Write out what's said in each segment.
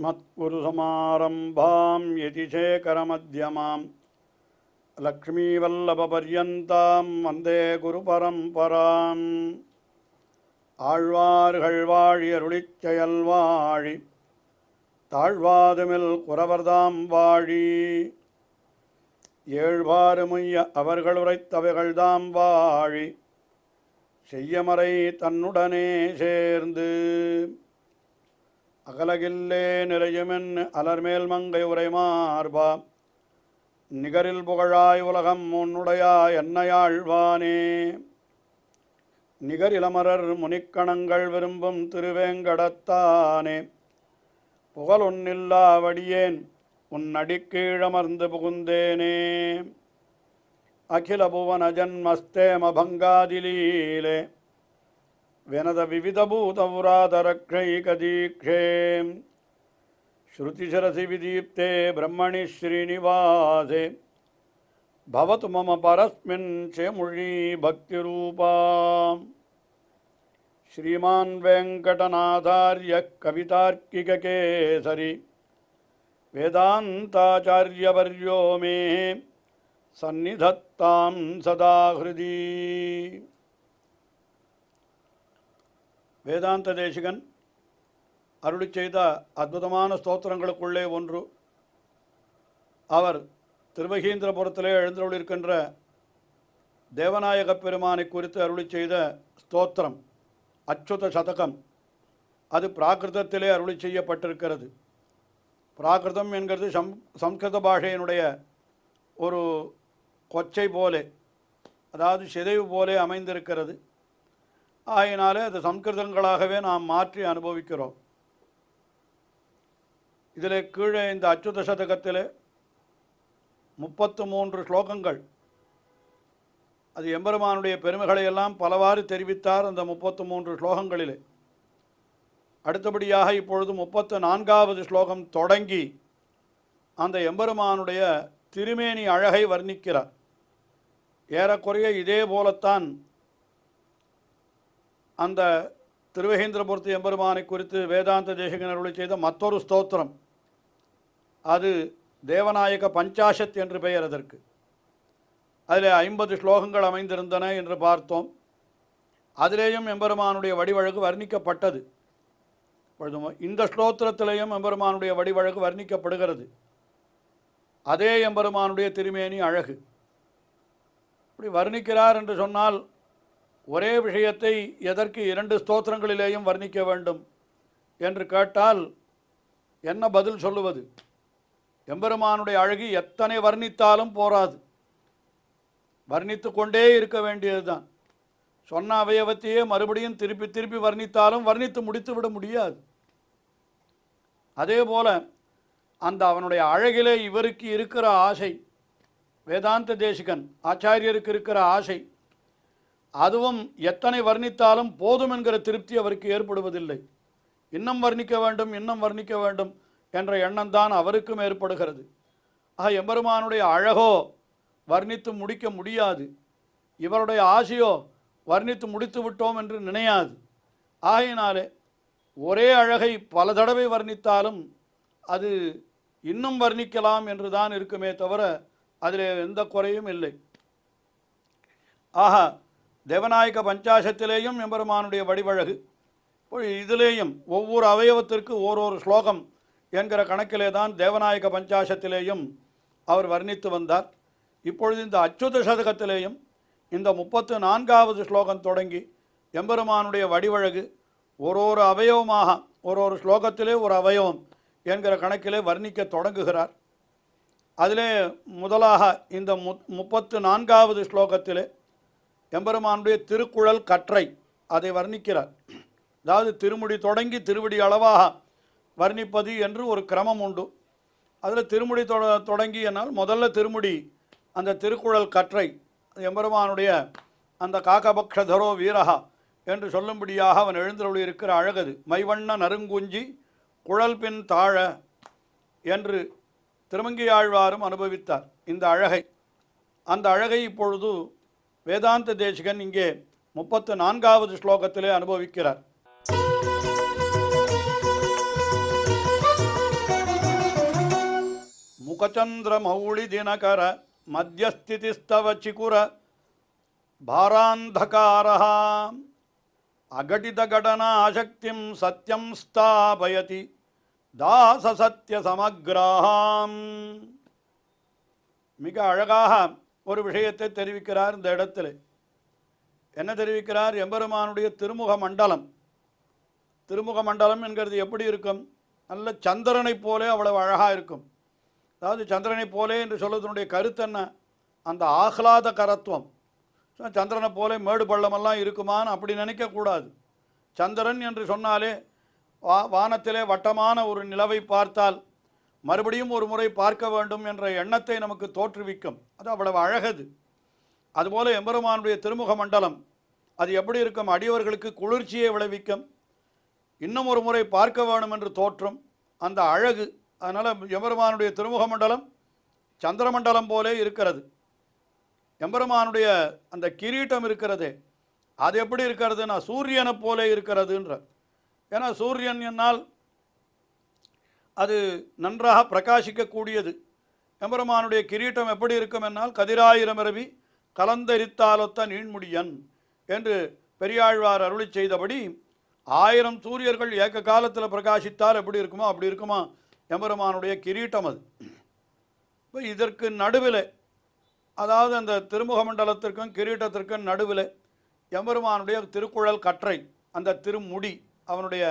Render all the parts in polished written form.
अस्मत्कुरुसमारम्भां यतिशेखरमध्यमां लक्ष्मीवल्लभपर्यन्तां वन्दे गुरुपरम्पराम् ஆழ்வார்கள் வாழி அருளிச் செயல் வாழி தாழ்வாதுமில் குறவர்தாம் வாழி ஏழ்வாறுமுய்ய அவர்கள் உரைத்தவைகள்தாம் வாழி செய்யமறை தன்னுடனே சேர்ந்து அகலகில்லே நிறையுமென் அலர்மேல் மங்கை உரை மார்பா நிகரில் புகழாய் உலகம் உன்னுடையாய் என்னையாழ்வானே நிகரிலமரர் முனிக்கணங்கள் விரும்பும் திருவேங்கடத்தானே புகழொன்னில்லாவடியேன் உன் அடிக்கீழமர்ந்து புகுந்தேனே அகில புவன ஜன்மஸ்தேம பங்காதிலீலே வினத விவிதபூதபுராதரக்ஷைகதீக்ஷே ஸ்ருதிசரசி விதீப்தே பிரம்மணி ஸ்ரீனிவாசே பவது மம பரஸ்மின் சேமுழி பக்திரூபா ஸ்ரீமான் வெங்கடநாதார்ய கவிதார்க்கிககேசரி வேதாந்தாச்சார்யவர்யோ மே சந்நிதத்தாம் சதா ஹிருதி. வேதாந்த தேசிகன் அருளிச் செய்த அற்புதமான ஸ்தோத்திரங்களுக்குள்ளே ஒன்று. அவர் திருவகீந்திரபுரத்திலே எழுந்தருளிருக்கின்ற தேவநாயகப் பெருமானை குறித்து அருளிச் செய்த ஸ்தோத்திரம் அச்சுத சதகம். அது பிராகிருதத்திலே அருளிச் செய்யப்பட்டிருக்கிறது. பிராகிருதம் என்கிறது சம்ஸ்கிருத பாஷையினுடைய ஒரு கொச்சை போலே, அதாவது சிதைவு போலே அமைந்திருக்கிறது. ஆயினாலே அது சம்ஸ்கிருதங்களாகவே நாம் மாற்றி அனுபவிக்கிறோம். இதில் கீழே இந்த அச்சுத சதகத்திலே 33 ஸ்லோகங்கள். அது எம்பெருமானுடைய பெருமைகளை எல்லாம் பலவாறு தெரிவித்தார் அந்த 33 ஸ்லோகங்களிலே. அடுத்தபடியாக இப்பொழுது 34வது ஸ்லோகம் தொடங்கி அந்த எம்பெருமானுடைய திருமேனி அழகை வர்ணிக்கிறார். ஏறக்குறைய இதே போலத்தான் அந்த திருவகீந்திரபுரத்து எம்பெருமானை குறித்து வேதாந்த தேசிகன் அருளி செய்த மற்றொரு ஸ்தோத்திரம். அது தேவநாயக பஞ்சாஷத் என்று பெயர் அதற்கு. அதில் 50 ஸ்லோகங்கள் அமைந்திருந்தன என்று பார்த்தோம். அதிலேயும் எம்பெருமானுடைய வடிவழகு வர்ணிக்கப்பட்டது. இந்த ஸ்லோத்திரத்திலேயும் எம்பெருமானுடைய வடிவழகு வர்ணிக்கப்படுகிறது. அதே எம்பெருமானுடைய திருமேனி அழகு இப்படி வர்ணிக்கிறார் என்று சொன்னால் ஒரே விஷயத்தை எதற்கு 2 ஸ்தோத்திரங்களிலேயும் வர்ணிக்க வேண்டும் என்று கேட்டால் என்ன பதில் சொல்லுவது? எம்பெருமானுடைய அழகு எத்தனை வர்ணித்தாலும் போராது, வர்ணித்து கொண்டே இருக்க வேண்டியதுதான். சொன்ன அவயவத்தையே மறுபடியும் திருப்பி திருப்பி வர்ணித்தாலும் வர்ணித்து முடித்து விட முடியாது. அதே போல அந்த அவனுடைய அழகிலே இவருக்கு இருக்கிற ஆசை, வேதாந்த தேசிகன் ஆச்சாரியருக்கு இருக்கிற ஆசை, அதுவும் எத்தனை வர்ணித்தாலும் போதும் என்கிற திருப்தி அவருக்கு ஏற்படுவதில்லை. இன்னும் வர்ணிக்க வேண்டும், இன்னும் வர்ணிக்க வேண்டும் என்ற எண்ணம் தான் அவருக்கும் ஏற்படுகிறது. ஆக எம்பெருமானுடைய அழகோ வர்ணித்து முடிக்க முடியாது, இவருடைய ஆசையோ வர்ணித்து முடித்து விட்டோம் என்று நினையாது. ஆகையினாலே ஒரே அழகை பல தடவை வர்ணித்தாலும் அது இன்னும் வர்ணிக்கலாம் என்று தான் இருக்குமே தவிர அதில் எந்த குறையும் இல்லை. ஆக தேவநாயக பஞ்சாசத்திலேயும் எம்பெருமானுடைய வடிவழகு, இதிலேயும் ஒவ்வொரு அவயவத்திற்கு ஓரொரு ஸ்லோகம் என்கிற கணக்கிலே தான் தேவநாயக பஞ்சாசத்திலேயும் அவர் வர்ணித்து வந்தார். இப்பொழுது இந்த அச்சுத சதகத்திலேயும் இந்த 34வது ஸ்லோகம் தொடங்கி எம்பெருமானுடைய வடிவழகு ஒரு அவயவமாக ஒரு ஸ்லோகத்திலே ஒரு அவயவம் என்கிற கணக்கிலே வர்ணிக்க தொடங்குகிறார். அதிலே முதலாக இந்த 34வது ஸ்லோகத்திலே எம்பெருமானுடைய திருக்குழல் கற்றை அதை வர்ணிக்கிறார். அதாவது திருமுடி தொடங்கி திருவடி அளவாக வர்ணிப்பது என்று ஒரு கிரமம் உண்டு. அதில் திருமுடி தொடங்கி என்னால் முதல்ல திருமுடி அந்த திருக்குழல் கற்றை எம்பெருமானுடைய அந்த காகபக்ஷதரோ வீரகா என்று சொல்லும்படியாக அவன் எழுந்தருளி இருக்கிற அழகது. மைவண்ண நறுங்குஞ்சி குழல் பின் தாழ என்று திருமங்கையாழ்வாரும் அனுபவித்தார் இந்த அழகை. அந்த அழகை இப்பொழுது வேதாந்த தேசிகன் இங்கே 34வது ஸ்லோகத்திலே அனுபவிக்கிறார். முகச்சந்திர மௌளி தினகர மத்தியஸ்திதிஸ்தவ சிகுர பாராந்தகாரः அகடிதகடனாசக்திம் சத்யம் ஸ்தாபயதி தாசசத்ய சமக்ராம். மிக அழகாக ஒரு விஷயத்தை தெரிவிக்கிறார் இந்த இடத்துல. என்ன தெரிவிக்கிறார்? எம்பெருமானுடைய திருமுக மண்டலம். திருமுக மண்டலம் என்கிறது எப்படி இருக்கும்? நல்ல சந்திரனைப் போலே அவ்வளவு அழகாக இருக்கும். அதாவது சந்திரனைப் போலே என்று சொல்வதனுடைய கருத்து என்ன? அந்த ஆஹ்லாத கரத்துவம். சந்திரனை போலே மேடு பள்ளமெல்லாம் இருக்குமான்னு அப்படி நினைக்கக்கூடாது. சந்திரன் என்று சொன்னாலே வானத்திலே வட்டமான ஒரு நிலவை பார்த்தால் மறுபடியும் ஒரு முறை பார்க்க வேண்டும் என்ற எண்ணத்தை நமக்கு தோற்றுவிக்கும். அது அவ்வளவு அழகது. அதுபோல் எம்பெருமானுடைய திருமுக மண்டலம் அது எப்படி இருக்கும்? அடியவர்களுக்கு குளிர்ச்சியை விளைவிக்கும். இன்னும் ஒரு முறை பார்க்க வேண்டும் என்று தோற்றும் அந்த அழகு. அதனால் எம்பெருமானுடைய திருமுக மண்டலம் சந்திரமண்டலம் போலே இருக்கிறது. எம்பெருமானுடைய அந்த கிரீட்டம் இருக்கிறதே அது எப்படி இருக்கிறதுனா சூரியனை போலே இருக்கிறதுன்ற. ஏன்னா சூரியன் என்னால் அது நன்றாக பிரகாசிக்கக்கூடியது. எம்பெருமானுடைய கிரீட்டம் எப்படி இருக்கும் என்னால் கதிராயிரம் ரவி கலந்தரித்தாலொத்த நீண்முடியன் என்று பெரியாழ்வார் அருளி செய்தபடி 1000 சூரியர்கள் ஏக காலத்தில் பிரகாசித்தால் எப்படி இருக்குமோ அப்படி இருக்குமா எம்பெருமானுடைய கிரீட்டம் அது. இப்போ இதற்கு நடுவில், அதாவது அந்த திருமுக மண்டலத்திற்கும் கிரீட்டத்திற்கும் நடுவில் எம்பெருமானுடைய திருக்குழல் கற்றை, அந்த திருமுடி, அவனுடைய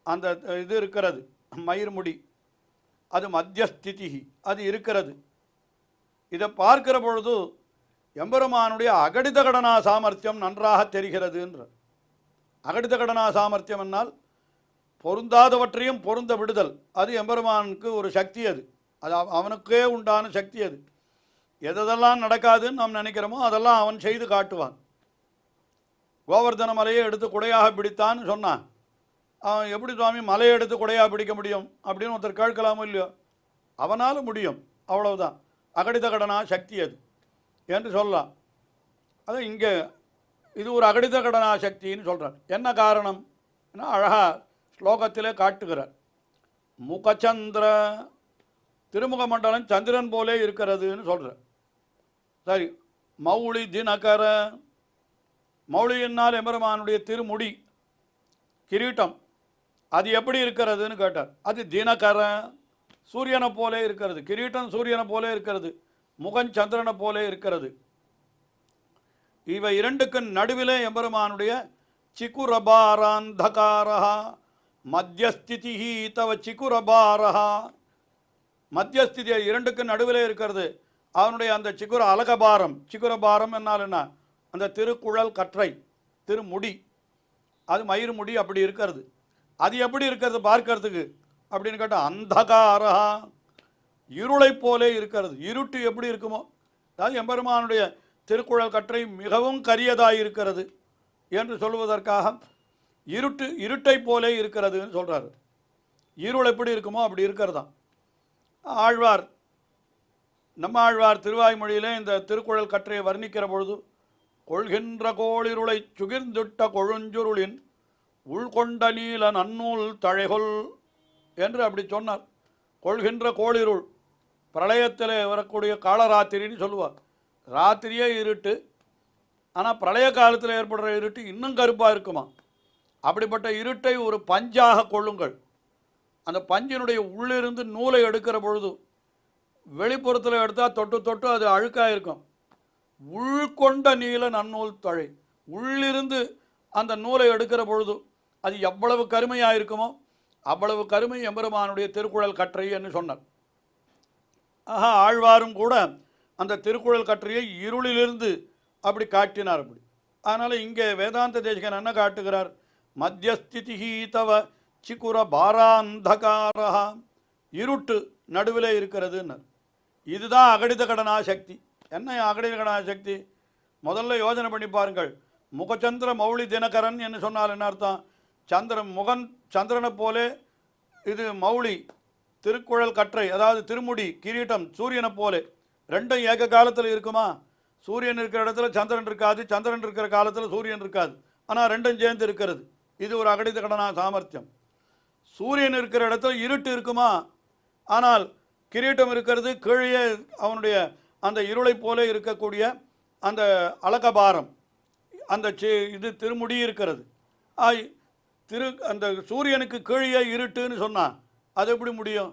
அந்த இது இருக்கிறது, மயிர்முடி, அது மத்தியஸ்திதி அது இருக்கிறது. இதை பார்க்கிற பொழுது எம்பெருமானுடைய அகடித கடனா சாமர்த்தியம் நன்றாக தெரிகிறதுன்ற. அகடித கடனா சாமர்த்தியம் என்னால் பொருந்தாதவற்றையும் பொருந்த விடுதல். அது எம்பெருமானுக்கு ஒரு சக்தி. அது அவனுக்கே உண்டான சக்தி. அது எதெல்லாம் நடக்காதுன்னு நாம் நினைக்கிறோமோ அதெல்லாம் அவன் செய்து காட்டுவான். கோவர்தன மலையை எடுத்து குடையாக பிடித்தான்னு சொன்னான். அவன் எப்படி சுவாமி மலையை எடுத்து குடையாக பிடிக்க முடியும் அப்படின்னு ஒருத்தர் கேட்கலாமோ இல்லையோ? அவனால் முடியும், அவ்வளவுதான். அகடித கடனா சக்தி அது என்று சொல்லலாம். அது இங்கே இது ஒரு அகடித கடனா சக்தின்னு சொல்கிறார். என்ன காரணம்? அழகா ஸ்லோகத்திலே காட்டுகிறார். முகச்சந்திர திருமுக மண்டலம் சந்திரன் போலே இருக்கிறதுன்னு சொல்கிறார். சரி, மௌளி தினகர, மௌளியினால் எம்பெருமானுடைய திருமுடி கிரீட்டம் அது எப்படி இருக்கிறதுன்னு கேட்டார். அது தினகர சூரியனை போலே இருக்கிறது. கிரீட்டம் சூரியனை போலே இருக்கிறது, முகன் சந்திரனை போலே இருக்கிறது. இவை இரண்டுக்கு நடுவிலே எம்பெருமானுடைய சிகுரபாராந்தகாரா மத்தியஸ்திதி தவ சிகுரபாரா. மத்தியஸ்திதி இரண்டுக்கு நடுவிலே இருக்கிறது. அவனுடைய அந்த சிகுர அலகபாரம், சிகுரபாரம் என்னால் என்ன? அந்த திருக்குழல் கற்றை, திருமுடி, அது மயிர் முடி அப்படி இருக்கிறது. அது எப்படி இருக்கிறது பார்க்கறதுக்கு அப்படின்னு கேட்டால் அந்தகாரா இருளை போலே இருக்கிறது. இருட்டு எப்படி இருக்குமோ, அதாவது எம்பெருமானுடைய திருக்குழல் கற்றை மிகவும் கரியதாக இருக்கிறது என்று சொல்வதற்காக இருட்டை போலே இருக்கிறதுன்னு சொல்கிறார். இருள் எப்படி இருக்குமோ அப்படி இருக்கிறதான். ஆழ்வார், நம்ம ஆழ்வார் திருவாய்மொழியிலே இந்த திருக்குழல் கற்றையை வர்ணிக்கிற பொழுது கொள்கின்ற கோளிருளை சுகிர்ந்துட்ட கொழுஞ்சுருளின் உள்கொண்ட நீல நன்னூல் தழைகொள் என்று அப்படி சொன்னார். கொள்கின்ற கோளிருள், பிரளயத்தில் வரக்கூடிய காலராத்திரின்னு சொல்லுவார். ராத்திரியே இருட்டு, ஆனால் பிரளய காலத்தில் ஏற்படுற இருட்டு இன்னும் கருப்பாக இருக்குமா. அப்படிப்பட்ட இருட்டை ஒரு பஞ்சாக கொள்ளுங்கள். அந்த பஞ்சினுடைய உள்ளிருந்து நூலை எடுக்கிற பொழுது வெளிப்புறத்தில் எடுத்தால் தொட்டு தொட்டு அது அழுக்காக இருக்கும். உள்கொண்ட நீல நன்னூல் தழை, உள்ளிருந்து அந்த நூலை எடுக்கிற பொழுது அது எவ்வளவு கருமையாக இருக்குமோ அவ்வளவு கருமை எம்பெருமானுடைய திருக்குழல் கற்றை என்று சொன்னார். ஆஹா, ஆழ்வாரும் கூட அந்த திருக்குழல் கற்றையை இருளிலிருந்து அப்படி காட்டினார். அப்படி அதனால் இங்கே வேதாந்த தேசிகன் என்ன காட்டுகிறார்? மத்தியஸ்திதி தவ சிகுர பாராந்தகாரா, இருட்டு நடுவில் இருக்கிறதுன்னு. இதுதான் அகடித கடனா சக்தி. என்ன அகடித கடனா சக்தி? முதல்ல யோஜனை பண்ணி பாருங்கள். முகச்சந்திர மௌளி தினகரன் என்று சொன்னால் என்ன அர்த்தம்? முகன் சந்திரனை போலே இது மௌளி திருக்குழல் கற்றை, அதாவது திருமுடி கிரீட்டம் சூரியனை போலே. ரெண்டும் ஏக காலத்தில் இருக்குமா? சூரியன் இருக்கிற இடத்துல சந்திரன் இருக்காது, சந்திரன் இருக்கிற காலத்தில் சூரியன் இருக்காது. ஆனால் ரெண்டும் சேர்ந்து இருக்கிறது. இது ஒரு அகடித கடனா சாமர்த்தியம். சூரியன் இருக்கிற இடத்துல இருட்டு இருக்குமா? ஆனால் கிரீட்டம் இருக்கிறது, கீழே அவனுடைய அந்த இருளை போல இருக்கக்கூடிய அந்த அலகபாரம், அந்த இது திருமுடி இருக்கிறது. அந்த சூரியனுக்கு கீழே இருட்டுன்னு சொன்னான், அது எப்படி முடியும்?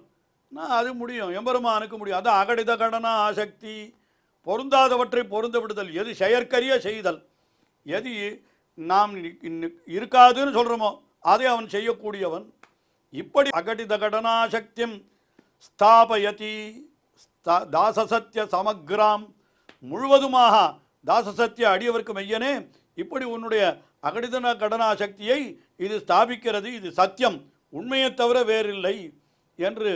அது முடியும், எம்பெருமானுக்கு முடியும். அது அகடித கடனா ஆசக்தி, பொருந்தாதவற்றை பொருந்த விடுதல், எது செயற்கரிய செய்தல், எது நாம் இருக்காதுன்னு சொல்கிறோமோ அதை அவன் செய்யக்கூடியவன். இப்படி அகடித கடனாசக்தியம் ஸ்தாபயதி தாசசத்திய சமக்ராம், முழுவதுமாக தாசசத்திய அடியவருக்கு மையனே, இப்படி உன்னுடைய அகடித கடனாசக்தியை இது ஸ்தாபிக்கிறது, இது சத்தியம், உண்மையை தவிர வேறில்லை என்று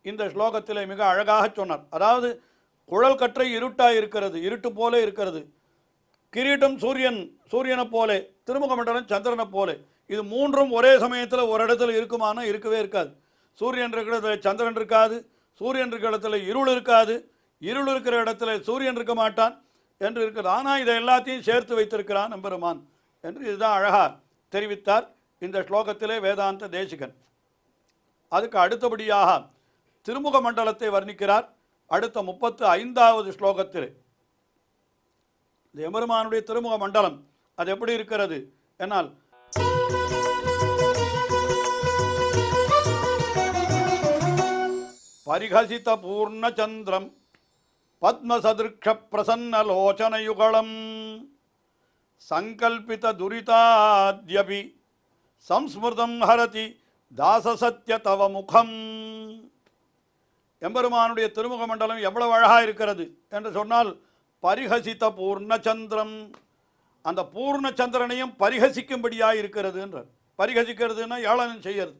இந்த ஸ்லோகத்தில் மிக அழகாக சொன்னார். அதாவது குழல் கற்றை இருட்டாக இருக்கிறது, இருட்டு போல இருக்கிறது. கிரீட்டம் சூரியனை போல, திருமுக மண்டலம் சந்திரனை போல. இது மூன்றும் ஒரே சமயத்தில் ஒரு இடத்துல இருக்குமானா இருக்கவே இருக்காது. சூரியன் இருக்கிற இடத்துல சந்திரன் இருக்காது, சூரியன் இருக்கிற இடத்துல இருள் இருக்காது, இருள் இருக்கிற இடத்துல சூரியன் இருக்க மாட்டான் என்று இருக்கிறது. ஆனால் இதை எல்லாத்தையும் சேர்த்து வைத்திருக்கிறான் எம்பெருமான் என்று இதுதான் அழகாக தெரிவித்தார் இந்த ஸ்லோகத்திலே வேதாந்த தேசிகன். அதுக்கு அடுத்தபடியாக திருமுக மண்டலத்தை வர்ணிக்கிறார் அடுத்த 35வது ஸ்லோகத்தில். இந்த எம்பெருமானுடைய திருமுக மண்டலம் அது எப்படி இருக்கிறது என்னால், பரிஹசித பூர்ணச்சந்திரம் பத்மசதிருக்ஷ பிரசன்னலோச்சனயுகலம் சங்கல்பித துரிதாத்யபி சம்ஸ்மிருதம் ஹரதி தாசசத்ய தவ முகம். எம்பெருமானுடைய திருமுக மண்டலம் எவ்வளவு அழகாக இருக்கிறது என்று சொன்னால், பரிஹசித பூர்ணச்சந்திரம், அந்த பூர்ணச்சந்திரனையும் பரிஹசிக்கும்படியாக இருக்கிறது என்றார். பரிஹசிக்கிறதுன்னா ஏளனம் செய்கிறது.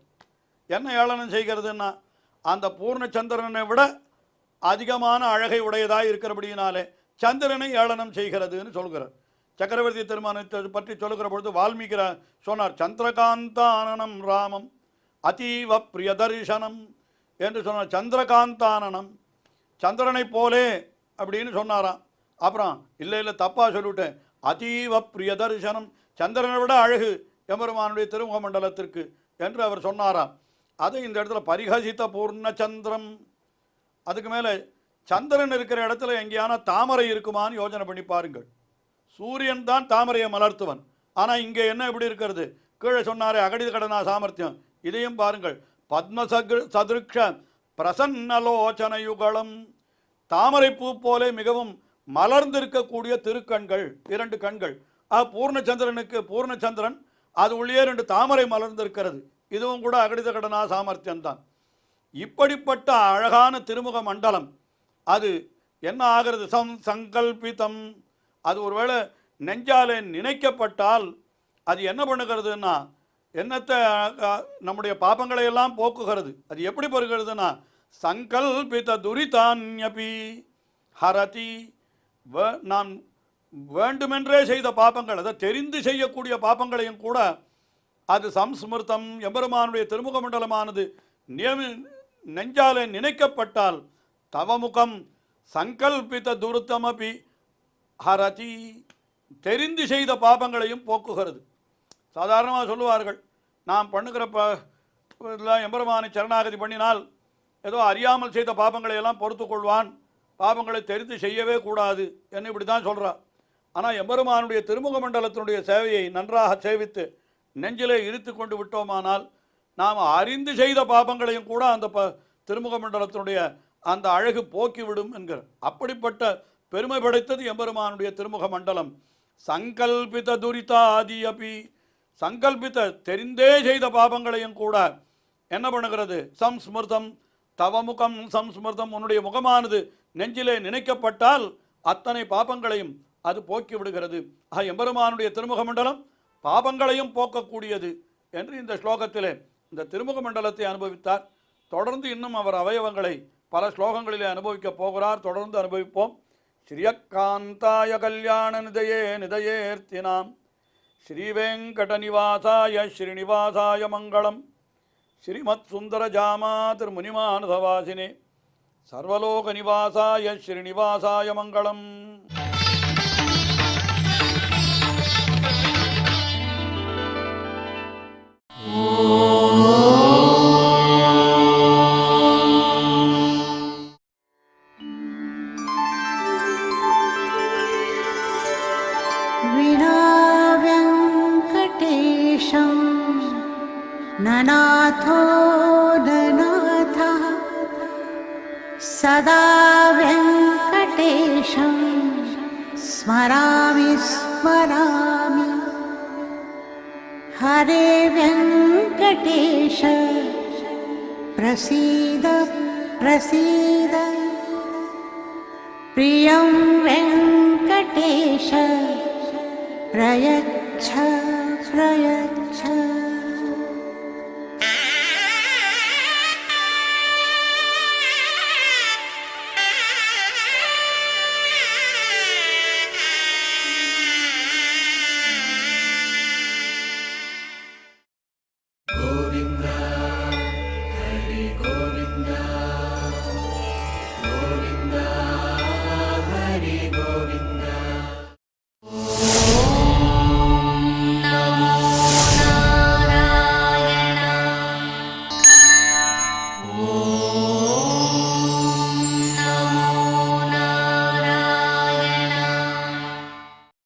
என்ன ஏளனம் செய்கிறதுன்னா, அந்த பூர்ணச்சந்திரனை விட அதிகமான அழகை உடையதாக இருக்கிறபடியினாலே சந்திரனை ஏளனம் செய்கிறதுன்னு சொல்கிறார். சக்கரவர்த்தி திருமணத்தை பற்றி சொல்லுகிற பொழுது வால்மீகி சொன்னார், சந்திரகாந்தானனம் ராமம் அதீவ பிரியதர்சனம் என்று சொன்னார். சந்திரகாந்தானனம், சந்திரனை போலே அப்படின்னு சொன்னாராம். அப்புறம் இல்லை தப்பாக சொல்லிவிட்டேன், அதீவ பிரியதர்சனம், சந்திரனை விட அழகு எம்பெருமானுடைய திருமுக மண்டலத்திற்கு என்று அவர் சொன்னாராம். அதை இந்த இடத்துல பரிஹசித்த பூர்ணச்சந்திரம். அதுக்கு மேலே சந்திரன் இருக்கிற இடத்துல எங்கேயான தாமரை இருக்குமான்னு யோசனை பண்ணி பாருங்கள். சூரியன் தான் தாமரையை மலர்த்துவன். ஆனால் இங்கே என்ன எப்படி இருக்கிறது? கீழே சொன்னாரே அகடித கடனா சாமர்த்தியம், இதையும் பாருங்கள். சதிருக்ஷ பிரசன்னலோச்சனயுகலம், தாமரை பூ போலே மிகவும் மலர்ந்திருக்கக்கூடிய திருக்கண்கள், 2 கண்கள். பூர்ணச்சந்திரனுக்கு பூர்ணச்சந்திரன், அது உள்ளே 2 தாமரை மலர்ந்திருக்கிறது. இதுவும் கூட அகடித கடனா சாமர்த்தியம்தான். இப்படிப்பட்ட அழகான திருமுக மண்டலம் அது என்ன ஆகிறது? சங்கல்பிதம், அது ஒருவேளை நெஞ்சாலே நினைக்கப்பட்டால் அது என்ன பண்ணுகிறதுன்னா, என்னத்தை நம்முடைய பாபங்களை எல்லாம் போக்குகிறது. அது எப்படி போகிறதுனா, சங்கல்பித துரிதான்யபி ஹரதி, நான் வேண்டுமென்றே செய்த பாபங்கள், அதை தெரிந்து செய்யக்கூடிய பாபங்களையும் கூட அது சம்ஸ்மிருதம், எம்பெருமானுடைய திருமுக மண்டலமானது நெஞ்சாலே நினைக்கப்பட்டால் தவமுகம் சங்கல்பித துருத்தமபி ஹரதி, தெரிந்து செய்த பாபங்களையும் போக்குகிறது. சாதாரணமாக சொல்லுவார்கள், நாம் பண்ணுகிற எம்பெருமானை சரணாகதி பண்ணினால் ஏதோ அறியாமல் செய்த பாபங்களை எல்லாம் பொறுத்து கொள்வான், பாபங்களை தெரிந்து செய்யவே கூடாது என்று இப்படி தான் சொல்கிறார். ஆனால் எம்பெருமானுடைய திருமுக மண்டலத்தினுடைய சேவையை நன்றாக சேவித்து நெஞ்சிலே இருத்து கொண்டு விட்டோமானால் நாம் அறிந்து செய்த பாபங்களையும் கூட அந்த திருமுக மண்டலத்தினுடைய அந்த அழகு போக்கிவிடும் என்கிற அப்படிப்பட்ட பெருமை படைத்தது எம்பெருமானுடைய திருமுக மண்டலம். சங்கல்பித துரிதாதி அபி, சங்கல்பித்த தெரிந்தே செய்த பாபங்களையும் கூட என்ன பண்ணுகிறது? சம்ஸ்மிருதம் தவமுகம் சம்ஸ்மிருதம், உன்னுடைய முகமானது நெஞ்சிலே நினைக்கப்பட்டால் அத்தனை பாபங்களையும் அது போக்கி விடுகிறது. எம்பெருமானுடைய திருமுக மண்டலம் பாபங்களையும் போக்கக்கூடியது என்று இந்த ஸ்லோகத்திலே இந்த திருமுக மண்டலத்தை அனுபவித்தார். தொடர்ந்து இன்னும் அவர் அவயவங்களை பல ஸ்லோகங்களிலே அனுபவிக்கப் போகிறார். தொடர்ந்து அனுபவிப்போம். ஸ்ரீயக்காந்தாய கல்யாண நிதயே நிதயேர்த்தினாம் ஸ்ரீவேங்கடநிவாசாய ஸ்ரீனிவாசாய மங்களம். ஸ்ரீமத் சுந்தர ஜாமா திருமுனிமானதவாசினே சர்வலோக நிவாசாய ஸ்ரீனிவாசாய மங்களம். विना वेङ्कटेशं ननाथो ननाथः सदा वेङ्कटेशं स्मरामि स्मरामि हरे वेङ्कटेश प्रसीद प्रसीद प्रियं वेङ्कटेश प्रयच्छ प्रयच्छ।